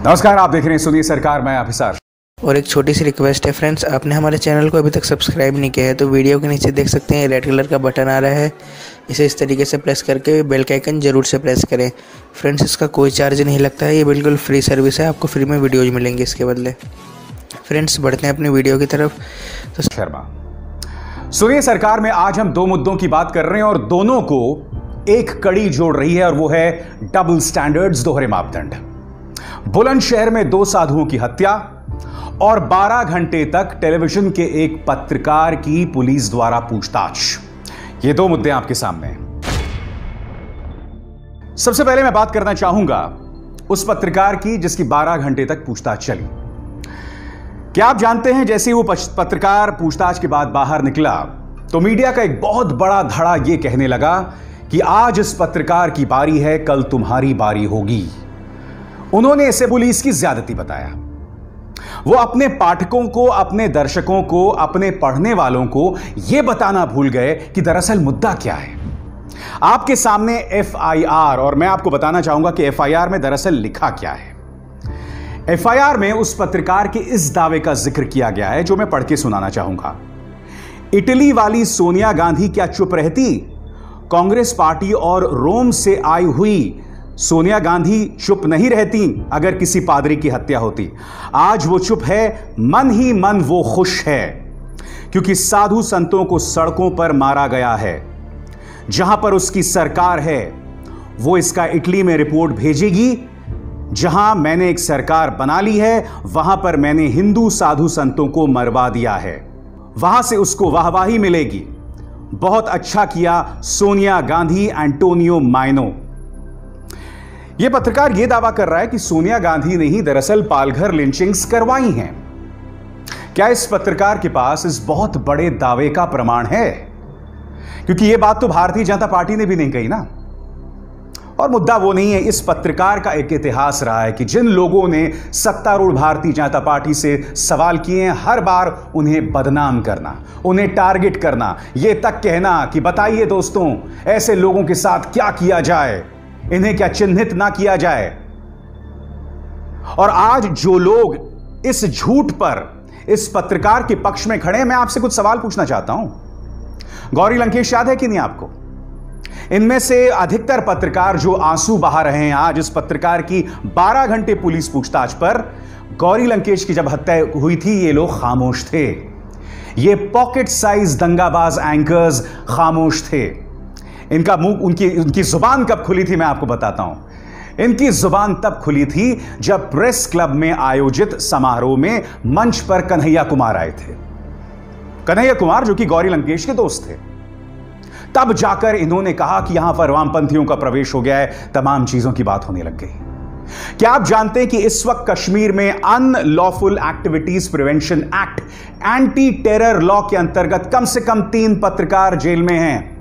नमस्कार, आप देख रहे हैं सुनिए सरकार, मैं ऑफिसर। और एक छोटी सी रिक्वेस्ट है फ्रेंड्स, आपने हमारे चैनल को अभी तक सब्सक्राइब नहीं किया है तो वीडियो के नीचे देख सकते हैं रेड कलर का बटन आ रहा है, इसे इस तरीके से प्रेस करके बेल का आइकन जरूर से प्रेस करें। फ्रेंड्स, इसका कोई चार्ज नहीं लगता है, ये बिल्कुल फ्री सर्विस है, आपको फ्री में वीडियोज मिलेंगे इसके बदले। फ्रेंड्स, बढ़ते हैं अपनी वीडियो की तरफ। तो शर्मा, सुनिए सरकार में आज हम दो मुद्दों की बात कर रहे हैं और दोनों को एक कड़ी जोड़ रही है और वो है डबल स्टैंडर्ड्स, दोहरे मापदंड। बुलंदशहर में 2 साधुओं की हत्या और 12 घंटे तक टेलीविजन के एक पत्रकार की पुलिस द्वारा पूछताछ, ये 2 मुद्दे आपके सामने हैं। सबसे पहले मैं बात करना चाहूंगा उस पत्रकार की जिसकी 12 घंटे तक पूछताछ चली। क्या आप जानते हैं, जैसे ही वो पत्रकार पूछताछ के बाद बाहर निकला तो मीडिया का एक बहुत बड़ा धड़ा यह कहने लगा कि आज इस पत्रकार की बारी है, कल तुम्हारी बारी होगी। उन्होंने इसे पुलिस की ज्यादती बताया। वो अपने पाठकों को, अपने दर्शकों को, अपने पढ़ने वालों को यह बताना भूल गए कि दरअसल मुद्दा क्या है। आपके सामने FIR, और मैं आपको बताना चाहूंगा कि FIR में दरअसल लिखा क्या है। FIR में उस पत्रकार के इस दावे का जिक्र किया गया है जो मैं पढ़ के सुनाना चाहूंगा। इटली वाली सोनिया गांधी क्या चुप रहती? कांग्रेस पार्टी और रोम से आई हुई सोनिया गांधी चुप नहीं रहती अगर किसी पादरी की हत्या होती। आज वो चुप है, मन ही मन वो खुश है, क्योंकि साधु संतों को सड़कों पर मारा गया है। जहां पर उसकी सरकार है वो इसका इटली में रिपोर्ट भेजेगी। जहां मैंने एक सरकार बना ली है वहां पर मैंने हिंदू साधु संतों को मरवा दिया है, वहां से उसको वाहवाही मिलेगी। बहुत अच्छा किया सोनिया गांधी, एंटोनियो माइनो। यह पत्रकार यह दावा कर रहा है कि सोनिया गांधी ने ही दरअसल पालघर लिंचिंग्स करवाई हैं। क्या इस पत्रकार के पास इस बहुत बड़े दावे का प्रमाण है? क्योंकि यह बात तो भारतीय जनता पार्टी ने भी नहीं कही ना। और मुद्दा वो नहीं है, इस पत्रकार का एक इतिहास रहा है कि जिन लोगों ने सत्तारूढ़ भारतीय जनता पार्टी से सवाल किए हैं, हर बार उन्हें बदनाम करना, उन्हें टारगेट करना, यह तक कहना कि बताइए दोस्तों ऐसे लोगों के साथ क्या किया जाए, इन्हें क्या चिन्हित ना किया जाए। और आज जो लोग इस झूठ पर इस पत्रकार के पक्ष में खड़े हैं, मैं आपसे कुछ सवाल पूछना चाहता हूं। गौरी लंकेश याद है कि नहीं आपको? इनमें से अधिकतर पत्रकार जो आंसू बहा रहे हैं आज इस पत्रकार की 12 घंटे पुलिस पूछताछ पर, गौरी लंकेश की जब हत्या हुई थी ये लोग खामोश थे। ये पॉकेट साइज दंगाबाज एंकर्स खामोश थे। इनका मुंह, उनकी जुबान कब खुली थी मैं आपको बताता हूं। इनकी जुबान तब खुली थी जब प्रेस क्लब में आयोजित समारोह में मंच पर कन्हैया कुमार आए थे। कन्हैया कुमार जो कि गौरी लंकेश के दोस्त थे। तब जाकर इन्होंने कहा कि यहां पर वामपंथियों का प्रवेश हो गया है, तमाम चीजों की बात होने लग गई। क्या आप जानते हैं कि इस वक्त कश्मीर में unlawful activities prevention act, anti terror law के अंतर्गत कम से कम 3 पत्रकार जेल में हैं।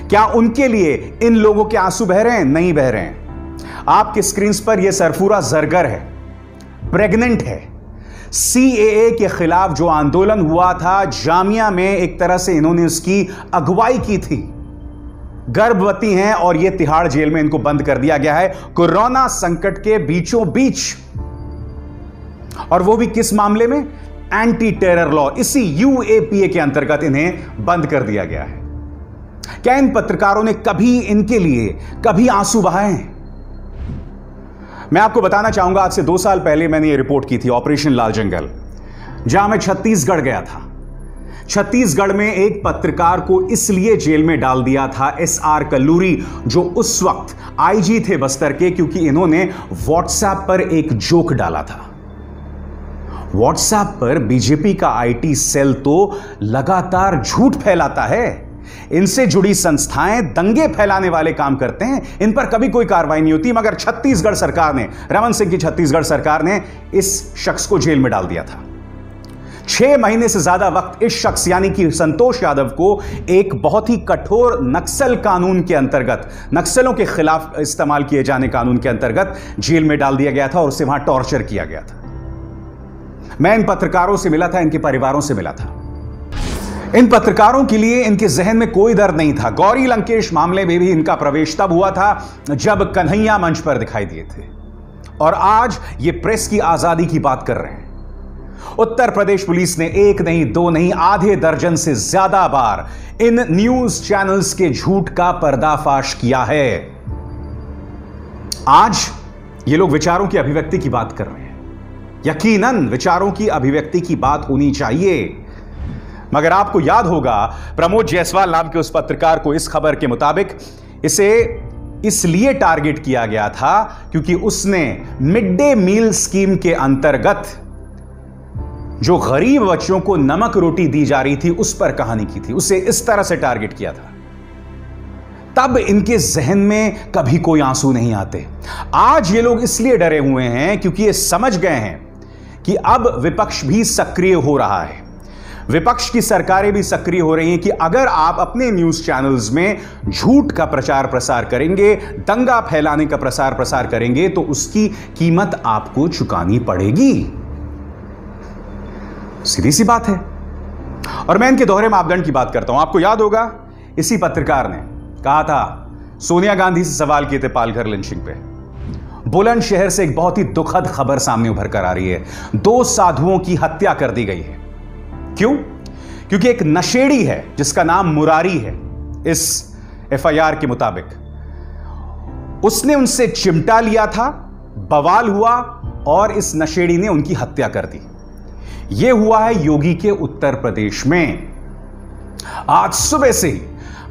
क्या उनके लिए इन लोगों के आंसू बह रहे हैं? नहीं बह रहे हैं। आपके स्क्रीन पर यह सरफूरा जरगर है, प्रेग्नेंट है। CAA के खिलाफ जो आंदोलन हुआ था जामिया में, एक तरह से इन्होंने उसकी अगुवाई की थी। गर्भवती हैं और यह तिहाड़ जेल में इनको बंद कर दिया गया है कोरोना संकट के बीचों बीच। और वो भी किस मामले में? एंटी टेरर लॉ, इसी UAPA के अंतर्गत इन्हें बंद कर दिया गया है। क्या इन पत्रकारों ने कभी इनके लिए कभी आंसू बहाए हैं? मैं आपको बताना चाहूंगा, आज से 2 साल पहले मैंने ये रिपोर्ट की थी, ऑपरेशन लाल जंगल, जहां मैं छत्तीसगढ़ गया था। छत्तीसगढ़ में एक पत्रकार को इसलिए जेल में डाल दिया था SR कल्लूरी, जो उस वक्त IG थे बस्तर के, क्योंकि इन्होंने व्हाट्सएप पर एक जोक डाला था। व्हाट्सएप पर बीजेपी का IT सेल तो लगातार झूठ फैलाता है। इनसे जुड़ी संस्थाएं दंगे फैलाने वाले काम करते हैं, इन पर कभी कोई कार्रवाई नहीं होती। मगर छत्तीसगढ़ सरकार ने, रमन सिंह की छत्तीसगढ़ सरकार ने इस शख्स को जेल में डाल दिया था। 6 महीने से ज्यादा वक्त इस शख्स यानी कि संतोष यादव को एक बहुत ही कठोर नक्सल कानून के अंतर्गत, नक्सलों के खिलाफ इस्तेमाल किए जाने कानून के अंतर्गत जेल में डाल दिया गया था और उसे वहां टॉर्चर किया गया था। मैं इन पत्रकारों से मिला था, इनके परिवारों से मिला था। इन पत्रकारों के लिए इनके जहन में कोई डर नहीं था। गौरी लंकेश मामले में भी इनका प्रवेश तब हुआ था जब कन्हैया मंच पर दिखाई दिए थे। और आज ये प्रेस की आजादी की बात कर रहे हैं। उत्तर प्रदेश पुलिस ने एक नहीं, दो नहीं, आधे दर्जन से ज्यादा बार इन न्यूज चैनल्स के झूठ का पर्दाफाश किया है। आज ये लोग विचारों की अभिव्यक्ति की बात कर रहे हैं। यकीनन विचारों की अभिव्यक्ति की बात होनी चाहिए, मगर आपको याद होगा प्रमोद जायसवाल नाम के उस पत्रकार को इस खबर के मुताबिक इसे इसलिए टारगेट किया गया था क्योंकि उसने मिड डे मील स्कीम के अंतर्गत जो गरीब बच्चों को नमक रोटी दी जा रही थी उस पर कहानी की थी। उसे इस तरह से टारगेट किया था। तब इनके जहन में कभी कोई आंसू नहीं आते। आज ये लोग इसलिए डरे हुए हैं क्योंकि ये समझ गए हैं कि अब विपक्ष भी सक्रिय हो रहा है, विपक्ष की सरकारें भी सक्रिय हो रही हैं कि अगर आप अपने न्यूज चैनल्स में झूठ का प्रचार प्रसार करेंगे, दंगा फैलाने का प्रसार प्रसार करेंगे, तो उसकी कीमत आपको चुकानी पड़ेगी। सीधी सी बात है। और मैं इनके दोहरे मापदंड की बात करता हूं। आपको याद होगा इसी पत्रकार ने कहा था, सोनिया गांधी से सवाल किए थे पालघर लिंचिंग पे। बुलंदशहर से एक बहुत ही दुखद खबर सामने उभर कर आ रही है। 2 साधुओं की हत्या कर दी गई है। क्यों? क्योंकि एक नशेड़ी है जिसका नाम मुरारी है। इस एफआईआर के मुताबिक उसने उनसे चिमटा लिया था, बवाल हुआ और इस नशेड़ी ने उनकी हत्या कर दी। यह हुआ है योगी के उत्तर प्रदेश में। आज सुबह से ही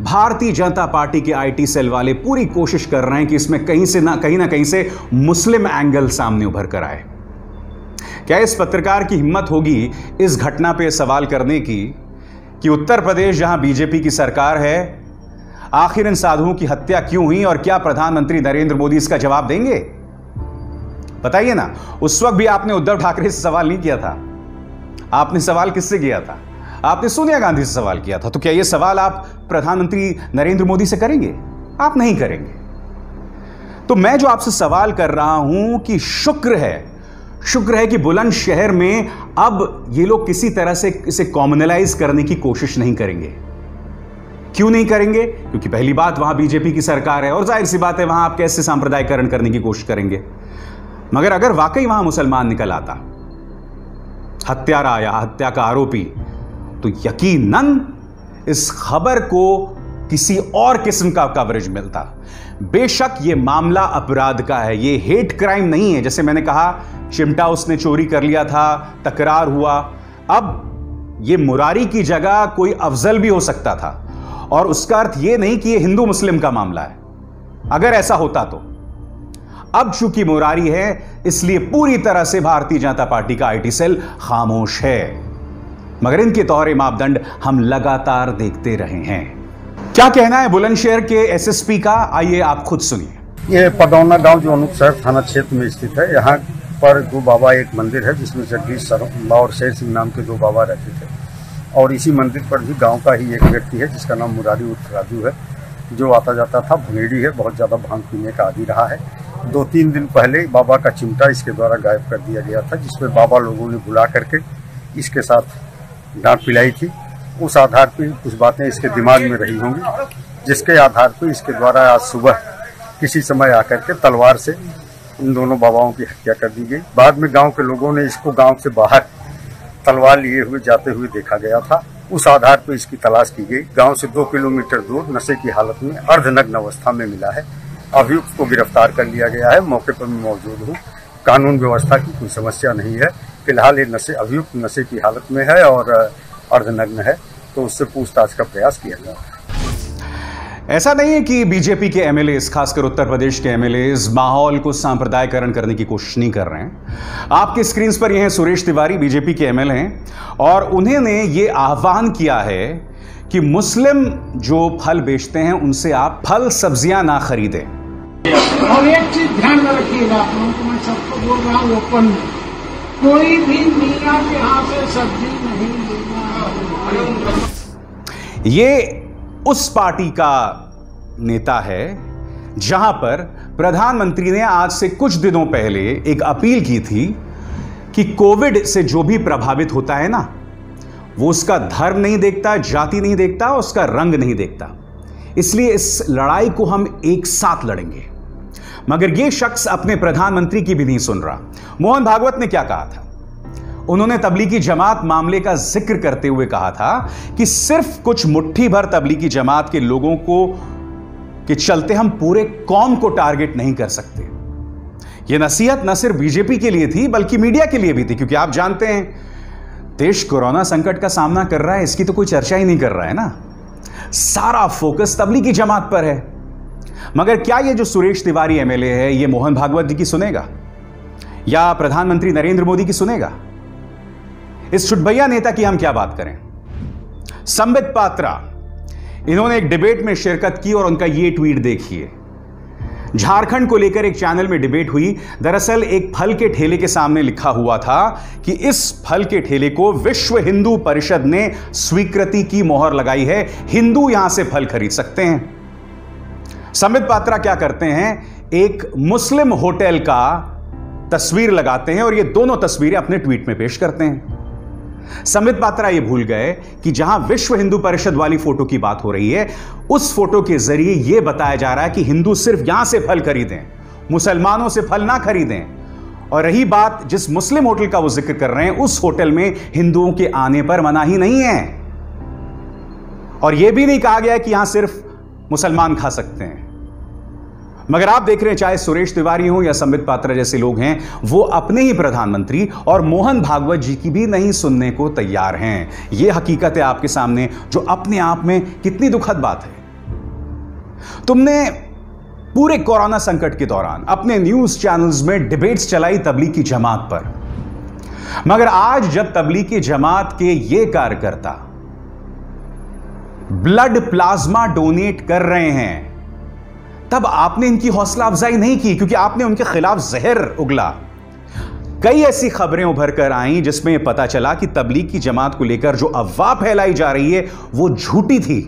भारतीय जनता पार्टी के आईटी सेल वाले पूरी कोशिश कर रहे हैं कि इसमें कहीं ना कहीं से मुस्लिम एंगल सामने उभर कर आए। क्या इस पत्रकार की हिम्मत होगी इस घटना पे सवाल करने की कि उत्तर प्रदेश जहां बीजेपी की सरकार है, आखिर इन साधुओं की हत्या क्यों हुई और क्या प्रधानमंत्री नरेंद्र मोदी इसका जवाब देंगे? बताइए ना। उस वक्त भी आपने उद्धव ठाकरे से सवाल नहीं किया था। आपने सवाल किससे किया था? आपने सोनिया गांधी से सवाल किया था। तो क्या यह सवाल आप प्रधानमंत्री नरेंद्र मोदी से करेंगे? आप नहीं करेंगे। तो मैं जो आपसे सवाल कर रहा हूं कि शुक्र है कि बुलंदशहर में अब ये लोग किसी तरह से इसे कॉमनलाइज करने की कोशिश नहीं करेंगे। क्यों नहीं करेंगे? क्योंकि पहली बात वहां बीजेपी की सरकार है और जाहिर सी बात है वहां आप कैसे सांप्रदायिकरण करने की कोशिश करेंगे। मगर अगर वाकई वहां मुसलमान निकल आता, हत्यारा या हत्या का आरोपी, तो यकीनन इस खबर को किसी और किस्म का कवरेज मिलता। बेशक यह मामला अपराध का है, यह हेट क्राइम नहीं है। जैसे मैंने कहा, चिमटा उसने चोरी कर लिया था, तकरार हुआ। अब यह मुरारी की जगह कोई अफजल भी हो सकता था और उसका अर्थ यह नहीं कि यह हिंदू मुस्लिम का मामला है। अगर ऐसा होता तो अब चूंकि मुरारी है इसलिए पूरी तरह से भारतीय जनता पार्टी का आईटी सेल खामोश है। मगर इनके तौरे मापदंड हम लगातार देखते रहे हैं। क्या कहना है बुलंदशहर के एसएसपी का, आइए आप खुद सुनिए। ये पडौना गांव जो अनूपशहर थाना क्षेत्र में स्थित है, यहाँ पर 2 बाबा एक मंदिर है जिसमें जगदीश शर्मा और शेर सिंह नाम के 2 बाबा रहते थे। और इसी मंदिर पर भी गांव का ही एक व्यक्ति है जिसका नाम मुरारी उर्फ राजू है, जो आता जाता था। भंगेड़ी है, बहुत ज़्यादा भांग पीने का आदी रहा है। 2-3 दिन पहले बाबा का चिमटा इसके द्वारा गायब कर दिया गया था, जिसमें बाबा लोगों ने बुला करके इसके साथ डांट पिलाई थी। उस आधार पर कुछ बातें इसके दिमाग में रही होंगी, जिसके आधार पर इसके द्वारा आज सुबह किसी समय आकर के तलवार से इन दोनों बाबाओं की हत्या कर दी गई। बाद में गांव के लोगों ने इसको गांव से बाहर तलवार लिए हुए जाते हुए देखा गया था। उस आधार पर इसकी तलाश की गई। गांव से 2 किलोमीटर दूर नशे की हालत में अर्धनग्न अवस्था में मिला है। अभियुक्त को गिरफ्तार कर लिया गया है। मौके पर मैं मौजूद हूँ। कानून व्यवस्था की कोई समस्या नहीं है। फिलहाल ये अभियुक्त नशे की हालत में है और अर्धनग्न है, तो उससे पूछताछ का प्रयास किया जा रहा है। ऐसा नहीं है कि बीजेपी के एमएलएज, खासकर उत्तर प्रदेश के एमएलएज, माहौल को सांप्रदायिकरण करने की कोशिश नहीं कर रहे हैं। आपके स्क्रीन पर यह है सुरेश तिवारी, बीजेपी के एमएलए हैं, और उन्होंने ये आह्वान किया है कि मुस्लिम जो फल बेचते हैं उनसे आप फल सब्जियां ना खरीदें। और एक चीज ध्यान में रखिएगा, आप लोगों को मैं सबको बोल रहा हूँ ओपन में, कोई भी मियां के यहाँ से सब्जी नहीं लेना। ये उस पार्टी का नेता है जहां पर प्रधानमंत्री ने आज से कुछ दिनों पहले एक अपील की थी कि कोविड से जो भी प्रभावित होता है ना, वो उसका धर्म नहीं देखता, जाति नहीं देखता, उसका रंग नहीं देखता। इसलिए इस लड़ाई को हम एक साथ लड़ेंगे। मगर यह शख्स अपने प्रधानमंत्री की भी नहीं सुन रहा। मोहन भागवत ने क्या कहा था? उन्होंने तबलीगी जमात मामले का जिक्र करते हुए कहा था कि सिर्फ कुछ मुट्ठी भर तबलीगी जमात के लोगों को के चलते हम पूरे कौम को टारगेट नहीं कर सकते। यह नसीहत न सिर्फ बीजेपी के लिए थी बल्कि मीडिया के लिए भी थी, क्योंकि आप जानते हैं देश कोरोना संकट का सामना कर रहा है, इसकी तो कोई चर्चा ही नहीं कर रहा है ना। सारा फोकस तबलीगी जमात पर है। मगर क्या यह जो सुरेश तिवारी एमएलए है यह मोहन भागवत जी की सुनेगा या प्रधानमंत्री नरेंद्र मोदी की सुनेगा? इस चुटभैया नेता की हम क्या बात करें। संबित पात्रा, इन्होंने एक डिबेट में शिरकत की और उनका यह ट्वीट देखिए। झारखंड को लेकर एक चैनल में डिबेट हुई। दरअसल एक फल के ठेले के सामने लिखा हुआ था कि इस फल के ठेले को विश्व हिंदू परिषद ने स्वीकृति की मोहर लगाई है, हिंदू यहां से फल खरीद सकते हैं। संबित पात्रा क्या करते हैं, एक मुस्लिम होटल का तस्वीर लगाते हैं और ये दोनों तस्वीरें अपने ट्वीट में पेश करते हैं। संबित पात्रा ये भूल गए कि जहां विश्व हिंदू परिषद वाली फोटो की बात हो रही है, उस फोटो के जरिए यह बताया जा रहा है कि हिंदू सिर्फ यहां से फल खरीदें, मुसलमानों से फल ना खरीदें। और रही बात जिस मुस्लिम होटल का वो जिक्र कर रहे हैं, उस होटल में हिंदुओं के आने पर मनाही नहीं है और यह भी नहीं कहा गया है कि यहां सिर्फ मुसलमान खा सकते हैं। मगर आप देख रहे हैं चाहे सुरेश तिवारी हो या संबित पात्रा जैसे लोग हैं, वो अपने ही प्रधानमंत्री और मोहन भागवत जी की भी नहीं सुनने को तैयार हैं। यह हकीकत है आपके सामने, जो अपने आप में कितनी दुखद बात है। तुमने पूरे कोरोना संकट के दौरान अपने न्यूज चैनल्स में डिबेट्स चलाई तबलीगी जमात पर, मगर आज जब तबलीगी जमात के ये कार्यकर्ता ब्लड प्लाज्मा डोनेट कर रहे हैं, तब आपने इनकी हौसला अफजाई नहीं की, क्योंकि आपने उनके खिलाफ जहर उगला। कई ऐसी खबरें उभर कर आईं जिसमें यह पता चला कि तबलीग की जमात को लेकर जो अफवाह फैलाई जा रही है वो झूठी थी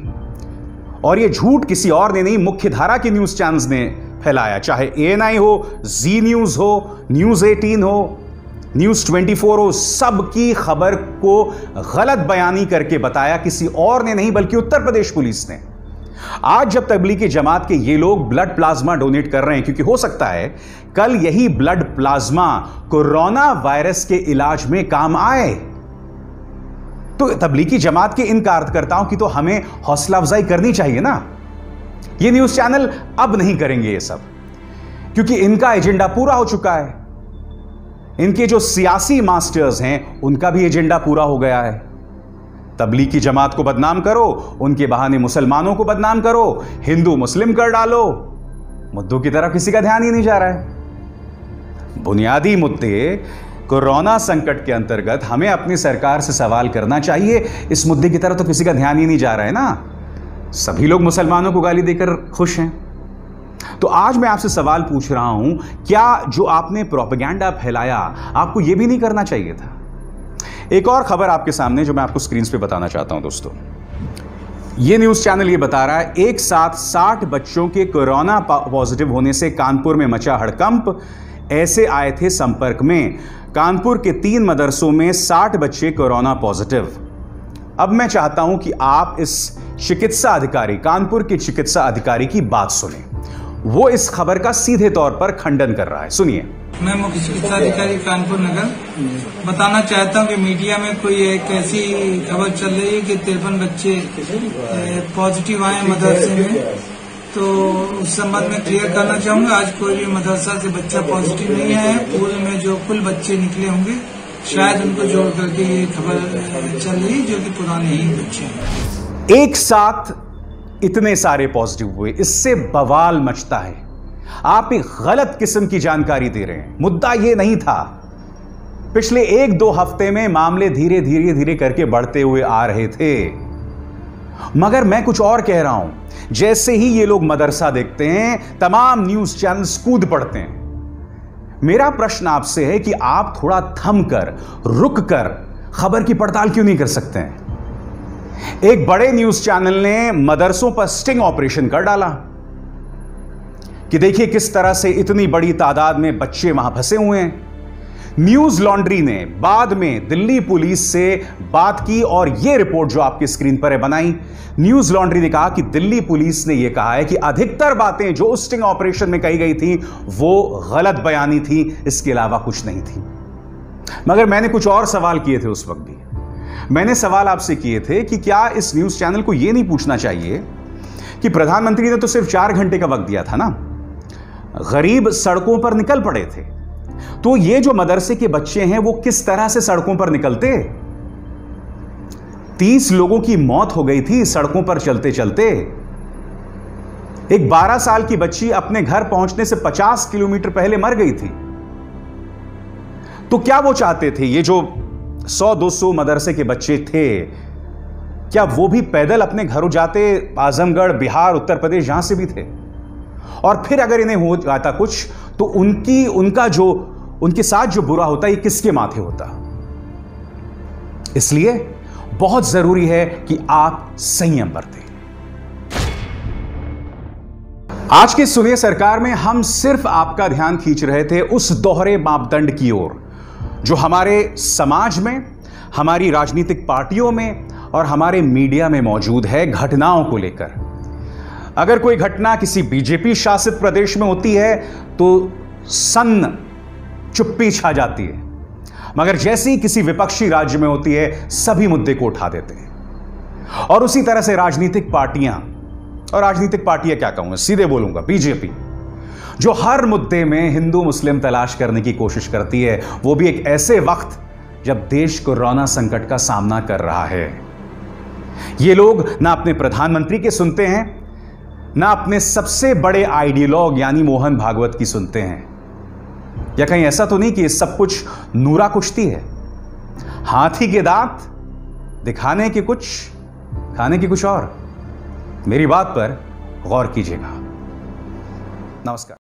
और यह झूठ किसी और ने नहीं, मुख्यधारा के न्यूज चैनल्स ने फैलाया। चाहे ANI हो, जी न्यूज हो, न्यूज 18 हो, न्यूज 24 हो, सबकी खबर को गलत बयानी करके बताया किसी और ने नहीं बल्कि उत्तर प्रदेश पुलिस ने। आज जब तबलीगी जमात के ये लोग ब्लड प्लाज्मा डोनेट कर रहे हैं, क्योंकि हो सकता है कल यही ब्लड प्लाज्मा कोरोना वायरस के इलाज में काम आए, तो तबलीगी जमात के इन कार्यकर्ताओं की तो हमें हौसला अफजाई करनी चाहिए ना। ये न्यूज चैनल अब नहीं करेंगे ये सब, क्योंकि इनका एजेंडा पूरा हो चुका है। इनके जो सियासी मास्टर्स हैं उनका भी एजेंडा पूरा हो गया है। तबलीग की जमात को बदनाम करो, उनके बहाने मुसलमानों को बदनाम करो, हिंदू मुस्लिम कर डालो, मुद्दों की तरफ किसी का ध्यान ही नहीं जा रहा है। बुनियादी मुद्दे कोरोना संकट के अंतर्गत हमें अपनी सरकार से सवाल करना चाहिए, इस मुद्दे की तरफ तो किसी का ध्यान ही नहीं जा रहा है ना। सभी लोग मुसलमानों को गाली देकर खुश हैं। तो आज मैं आपसे सवाल पूछ रहा हूं, क्या जो आपने प्रोपेगेंडा फैलाया आपको यह भी नहीं करना चाहिए था? एक और खबर आपके सामने जो मैं आपको स्क्रीन पे बताना चाहता हूं दोस्तों। यह न्यूज चैनल यह बता रहा है एक साथ 60 बच्चों के कोरोना पॉजिटिव होने से कानपुर में मचा हड़कंप। ऐसे आए थे संपर्क में। कानपुर के 3 मदरसों में 60 बच्चे कोरोना पॉजिटिव। अब मैं चाहता हूं कि आप इस चिकित्सा अधिकारी, कानपुर के चिकित्सा अधिकारी की बात सुने। वो इस खबर का सीधे तौर पर खंडन कर रहा है, सुनिए। मैं मुख्य चिकित्सा अधिकारी कानपुर नगर बताना चाहता हूं कि मीडिया में कोई एक ऐसी खबर चल रही है कि 53 बच्चे पॉजिटिव आए मदरसे में, तो उस संबंध में क्लियर करना चाहूंगा। आज कोई भी मदरसा से बच्चा पॉजिटिव नहीं आया है। पूल में जो कुल बच्चे निकले होंगे शायद उनको जोड़ करके ये खबर चल रही, जो कि पुराने ही बच्चे हैं। एक साथ इतने सारे पॉजिटिव हुए, इससे बवाल मचता है। आप एक गलत किस्म की जानकारी दे रहे हैं। मुद्दा यह नहीं था। पिछले 1-2 हफ्ते में मामले धीरे धीरे करके बढ़ते हुए आ रहे थे, मगर मैं कुछ और कह रहा हूं। जैसे ही ये लोग मदरसा देखते हैं, तमाम न्यूज चैनल्स कूद पड़ते हैं। मेरा प्रश्न आपसे है कि आप थोड़ा थम कर, रुक कर खबर की पड़ताल क्यों नहीं कर सकते हैं? एक बड़े न्यूज चैनल ने मदरसों पर स्टिंग ऑपरेशन कर डाला कि देखिए किस तरह से इतनी बड़ी तादाद में बच्चे वहां फंसे हुए हैं। न्यूज लॉन्ड्री ने बाद में दिल्ली पुलिस से बात की और यह रिपोर्ट जो आपकी स्क्रीन पर है बनाई। न्यूज लॉन्ड्री ने कहा कि दिल्ली पुलिस ने यह कहा है कि अधिकतर बातें जो उस स्टिंग ऑपरेशन में कही गई थी वो गलत बयानी थी, इसके अलावा कुछ नहीं थी। मगर मैंने कुछ और सवाल किए थे उस वक्त भी। मैंने सवाल आपसे किए थे कि क्या इस न्यूज चैनल को यह नहीं पूछना चाहिए कि प्रधानमंत्री ने तो सिर्फ 4 घंटे का वक्त दिया था ना, गरीब सड़कों पर निकल पड़े थे, तो ये जो मदरसे के बच्चे हैं वो किस तरह से सड़कों पर निकलते? 30 लोगों की मौत हो गई थी सड़कों पर चलते चलते। एक 12 साल की बच्ची अपने घर पहुंचने से 50 किलोमीटर पहले मर गई थी। तो क्या वो चाहते थे, ये जो 100-200 मदरसे के बच्चे थे, क्या वो भी पैदल अपने घरों जाते? आजमगढ़, बिहार, उत्तर प्रदेश, जहां से भी थे। और फिर अगर इन्हें हो जाता कुछ तो उनके साथ जो बुरा होता ये किसके माथे होता? इसलिए बहुत जरूरी है कि आप संयम बरतें। आज के सुनिए सरकार में हम सिर्फ आपका ध्यान खींच रहे थे उस दोहरे मापदंड की ओर जो हमारे समाज में, हमारी राजनीतिक पार्टियों में और हमारे मीडिया में मौजूद है घटनाओं को लेकर। अगर कोई घटना किसी बीजेपी शासित प्रदेश में होती है तो सन्न चुप्पी छा जाती है, मगर जैसी किसी विपक्षी राज्य में होती है सभी मुद्दे को उठा देते हैं। और उसी तरह से राजनीतिक पार्टियां, और राजनीतिक पार्टियां क्या कहूंगा, सीधे बोलूंगा बीजेपी, जो हर मुद्दे में हिंदू मुस्लिम तलाश करने की कोशिश करती है, वो भी एक ऐसे वक्त जब देश कोरोना संकट का सामना कर रहा है। ये लोग ना अपने प्रधानमंत्री के सुनते हैं, ना अपने सबसे बड़े आइडियोलॉग यानी मोहन भागवत की सुनते हैं। या कहीं ऐसा तो नहीं कि ये सब कुछ नूरा कुश्ती है, हाथी के दांत दिखाने के कुछ, खाने की कुछ और। मेरी बात पर गौर कीजिएगा। नमस्कार।